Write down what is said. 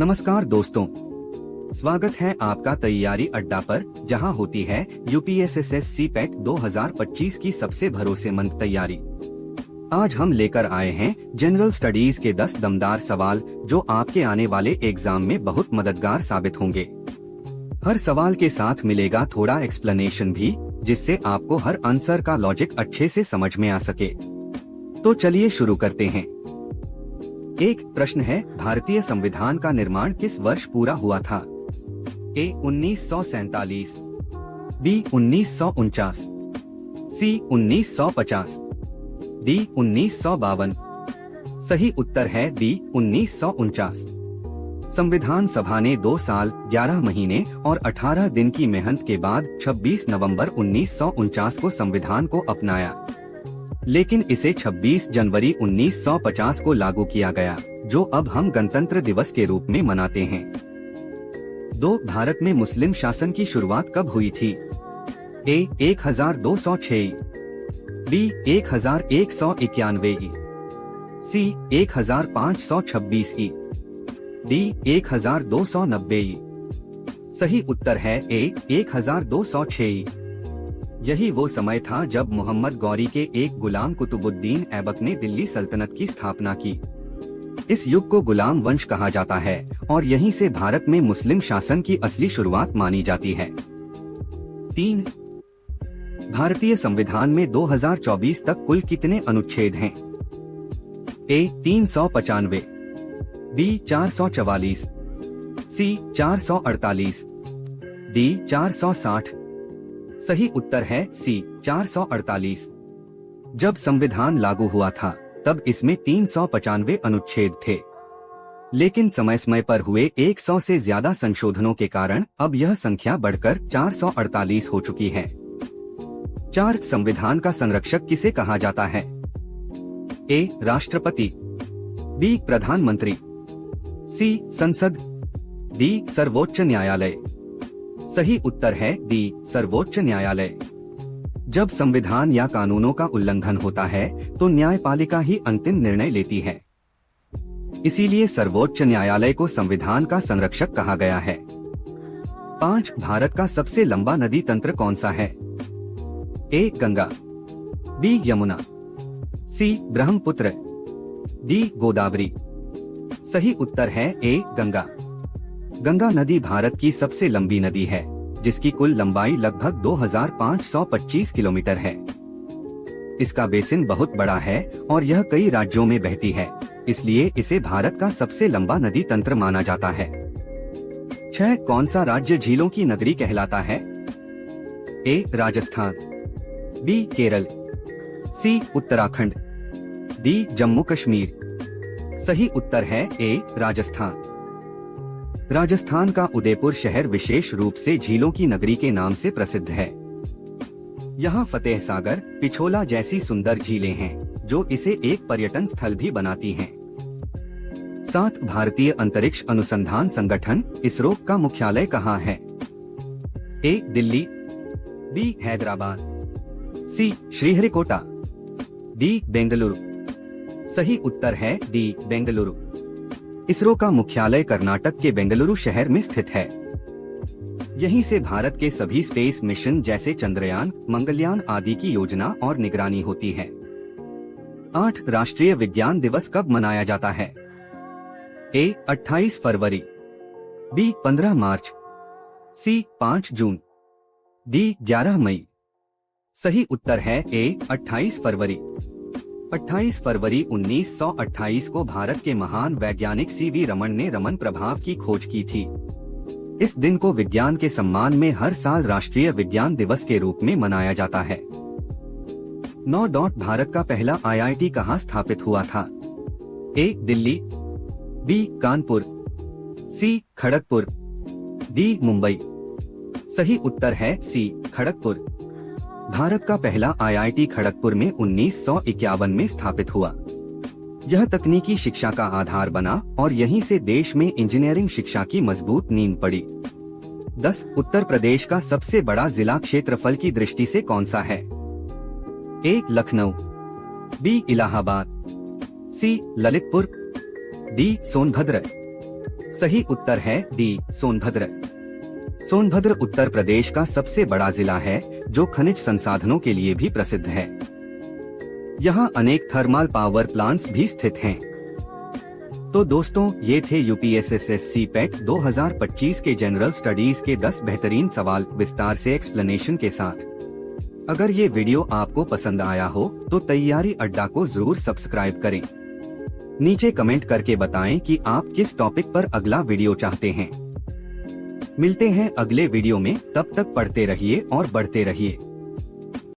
नमस्कार दोस्तों, स्वागत है आपका तैयारी अड्डा पर, जहां होती है यूपीएसएससी पैट 2025 की सबसे भरोसेमंद तैयारी। आज हम लेकर आए हैं जनरल स्टडीज के 10 दमदार सवाल जो आपके आने वाले एग्जाम में बहुत मददगार साबित होंगे। हर सवाल के साथ मिलेगा थोड़ा एक्सप्लेनेशन भी, जिससे आपको हर आंसर का लॉजिक अच्छे से समझ में आ सके। तो चलिए शुरू करते हैं। एक प्रश्न है, भारतीय संविधान का निर्माण किस वर्ष पूरा हुआ था? ए 1947, बी 1949, सी 1950, डी 1952। सही उत्तर है बी 1949। संविधान सभा ने 2 साल 11 महीने और 18 दिन की मेहनत के बाद 26 नवंबर 1949 को संविधान को अपनाया, लेकिन इसे 26 जनवरी 1950 को लागू किया गया, जो अब हम गणतंत्र दिवस के रूप में मनाते हैं। 2. भारत में मुस्लिम शासन की शुरुआत कब हुई थी? ए 1206, बी 1191, सी 1526, डी 1290। सही उत्तर है ए 1206। यही वो समय था जब मोहम्मद गौरी के एक गुलाम कुतुबुद्दीन ऐबक ने दिल्ली सल्तनत की स्थापना की। इस युग को गुलाम वंश कहा जाता है और यहीं से भारत में मुस्लिम शासन की असली शुरुआत मानी जाती है। 3. भारतीय संविधान में 2024 तक कुल कितने अनुच्छेद हैं? ए 395, बी 444, सी 448, डी 460। सही उत्तर है सी 448। जब संविधान लागू हुआ था तब इसमें 395 अनुच्छेद थे, लेकिन समय समय पर हुए 100 से ज्यादा संशोधनों के कारण अब यह संख्या बढ़कर 448 हो चुकी है। 4. संविधान का संरक्षक किसे कहा जाता है? ए राष्ट्रपति, बी प्रधानमंत्री, सी संसद, डी सर्वोच्च न्यायालय। सही उत्तर है डी सर्वोच्च न्यायालय। जब संविधान या कानूनों का उल्लंघन होता है तो न्यायपालिका ही अंतिम निर्णय लेती है, इसीलिए सर्वोच्च न्यायालय को संविधान का संरक्षक कहा गया है। 5. भारत का सबसे लंबा नदी तंत्र कौन सा है? ए गंगा, बी यमुना, सी ब्रह्मपुत्र, डी गोदावरी। सही उत्तर है ए गंगा। गंगा नदी भारत की सबसे लंबी नदी है, जिसकी कुल लंबाई लगभग 2525 किलोमीटर है। इसका बेसिन बहुत बड़ा है और यह कई राज्यों में बहती है, इसलिए इसे भारत का सबसे लंबा नदी तंत्र माना जाता है। 6. कौन सा राज्य झीलों की नगरी कहलाता है? ए राजस्थान, बी केरल, सी उत्तराखंड, डी जम्मू कश्मीर। सही उत्तर है ए राजस्थान। राजस्थान का उदयपुर शहर विशेष रूप से झीलों की नगरी के नाम से प्रसिद्ध है। यहाँ फतेह सागर, पिछोला जैसी सुंदर झीलें हैं, जो इसे एक पर्यटन स्थल भी बनाती हैं। 7. भारतीय अंतरिक्ष अनुसंधान संगठन इसरो का मुख्यालय कहाँ है? ए दिल्ली, बी हैदराबाद, सी श्रीहरिकोटा, डी बेंगलुरु। सही उत्तर है डी बेंगलुरु। इसरो का मुख्यालय कर्नाटक के बेंगलुरु शहर में स्थित है। यहीं से भारत के सभी स्पेस मिशन जैसे चंद्रयान, मंगलयान आदि की योजना और निगरानी होती है। 8. राष्ट्रीय विज्ञान दिवस कब मनाया जाता है? ए 28 फरवरी, बी 15 मार्च, सी 5 जून, डी 11 मई। सही उत्तर है ए 28 फरवरी। 28 फरवरी 1928 को भारत के महान वैज्ञानिक सीवी रमन ने रमन प्रभाव की खोज की थी। इस दिन को विज्ञान के सम्मान में हर साल राष्ट्रीय विज्ञान दिवस के रूप में मनाया जाता है। 9. भारत का पहला IIT कहाँ स्थापित हुआ था? ए दिल्ली, बी कानपुर, सी खड़गपुर, डी मुंबई। सही उत्तर है सी खड़गपुर। भारत का पहला IIT खड़गपुर में 1951 में स्थापित हुआ। यह तकनीकी शिक्षा का आधार बना और यहीं से देश में इंजीनियरिंग शिक्षा की मजबूत नींव पड़ी। 10. उत्तर प्रदेश का सबसे बड़ा जिला क्षेत्रफल की दृष्टि से कौन सा है? ए लखनऊ, बी इलाहाबाद, सी ललितपुर, डी सोनभद्र। सही उत्तर है डी सोनभद्र। सोनभद्र उत्तर प्रदेश का सबसे बड़ा जिला है जो खनिज संसाधनों के लिए भी प्रसिद्ध है। यहाँ अनेक थर्मल पावर प्लांट्स भी स्थित हैं। तो दोस्तों, ये थे यूपीएसएससी पेट 2025 के जनरल स्टडीज के 10 बेहतरीन सवाल विस्तार से एक्सप्लेनेशन के साथ। अगर ये वीडियो आपको पसंद आया हो तो तैयारी अड्डा को जरूर सब्सक्राइब करें। नीचे कमेंट करके बताएं कि आप किस टॉपिक पर अगला वीडियो चाहते हैं। मिलते हैं अगले वीडियो में, तब तक पढ़ते रहिए और बढ़ते रहिए।